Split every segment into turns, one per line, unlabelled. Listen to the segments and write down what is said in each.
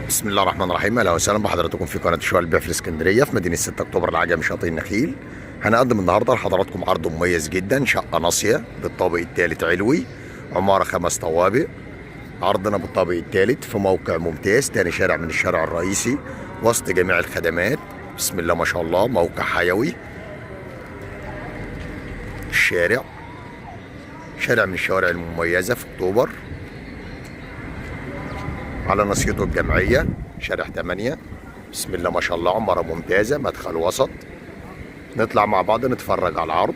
بسم الله الرحمن الرحيم. اهلا وسهلا بحضراتكم في قناه شقق البيع في الاسكندريه في مدينه 6 اكتوبر العجمي شاطئ النخيل. هنقدم النهارده لحضراتكم عرض مميز جدا، شقه ناصيه بالطابق الثالث علوي، عماره 5 طوابق. عرضنا بالطابق الثالث في موقع ممتاز، تاني شارع من الشارع الرئيسي وسط جميع الخدمات. بسم الله ما شاء الله، موقع حيوي. شارع من الشوارع المميزه في اكتوبر، على نصيته الجمعية، شارع 8. بسم الله ما شاء الله، عمارة ممتازة، مدخل وسط. نطلع مع بعض نتفرج على العرض.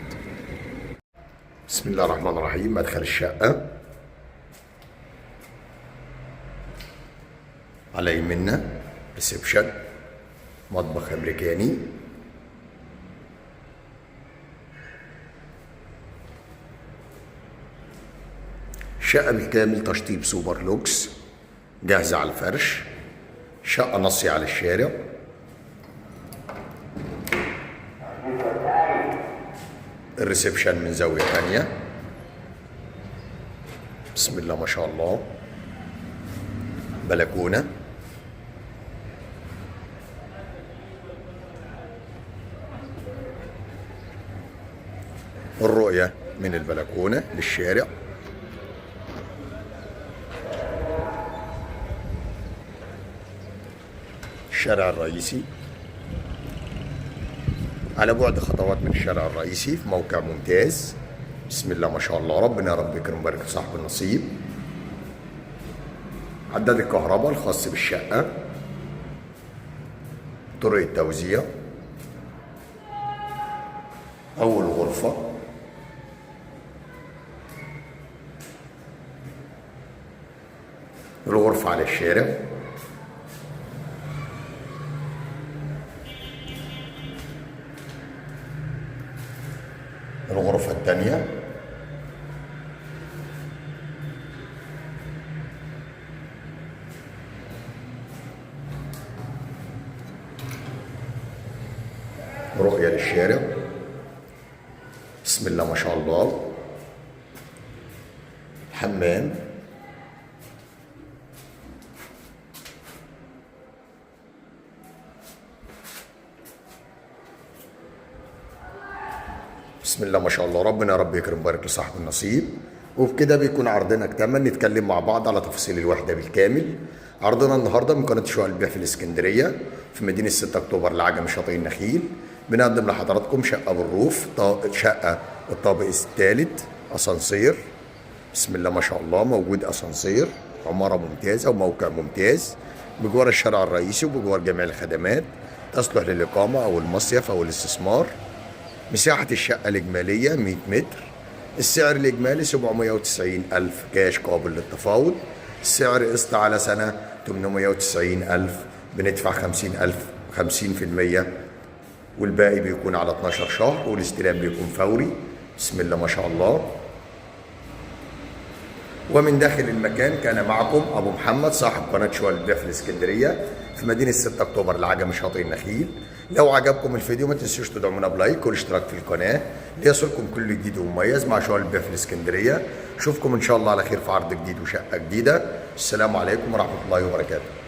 بسم الله الرحمن الرحيم. مدخل الشقة على يمنا ريسبشن، مطبخ أمريكاني. شقة بالكامل تشطيب سوبر لوكس، جاهزة على الفرش. شقة نصية على الشارع. الريسبشن من زاوية تانية. بسم الله ما شاء الله، بلكونة. الرؤية من البلكونة للشارع. الشارع الرئيسي على بعد خطوات من الشارع الرئيسي، في موقع ممتاز. بسم الله ما شاء الله، ربنا يا رب يكرم ويبارك في صاحب النصيب. عداد الكهرباء الخاص بالشقة، طرق التوزيع. أول غرفة، الغرفة على الشارع. الغرفة الثانية. رؤية للشارع. بسم الله ما شاء الله. حمام. بسم الله ما شاء الله، ربنا يا رب يكرم ويبارك لصاحب النصيب. وبكده بيكون عرضنا اكتمل. نتكلم مع بعض على تفاصيل الوحده بالكامل. عرضنا النهارده من قناه شقق البيع في الاسكندريه في مدينه 6 اكتوبر العجمي شاطئ النخيل. بنقدم لحضراتكم شقه بالروف، شقه الطابق الثالث، اسانسير. بسم الله ما شاء الله، موجود اسانسير. عماره ممتازه وموقع ممتاز بجوار الشارع الرئيسي وبجوار جميع الخدمات، تصلح للاقامه او المصيف او الاستثمار. مساحة الشقة الإجمالية 100 متر. السعر الإجمالي 790,000 كاش قابل للتفاوض. السعر قسط على سنة 890,000، بندفع 50,000 50%، والباقي بيكون على 12 شهر، والاستلام بيكون فوري. بسم الله ما شاء الله. ومن داخل المكان كان معكم أبو محمد صاحب قناة شقق البيع في الإسكندرية في مدينة 6 أكتوبر العجمي شاطئ النخيل. لو عجبكم الفيديو ما تنسوش تدعمونا بلايك والاشتراك في القناة ليصلكم كل جديد ومميز مع شقق البيع في الإسكندرية. اشوفكم إن شاء الله على خير في عرض جديد وشقة جديدة. السلام عليكم ورحمة الله وبركاته.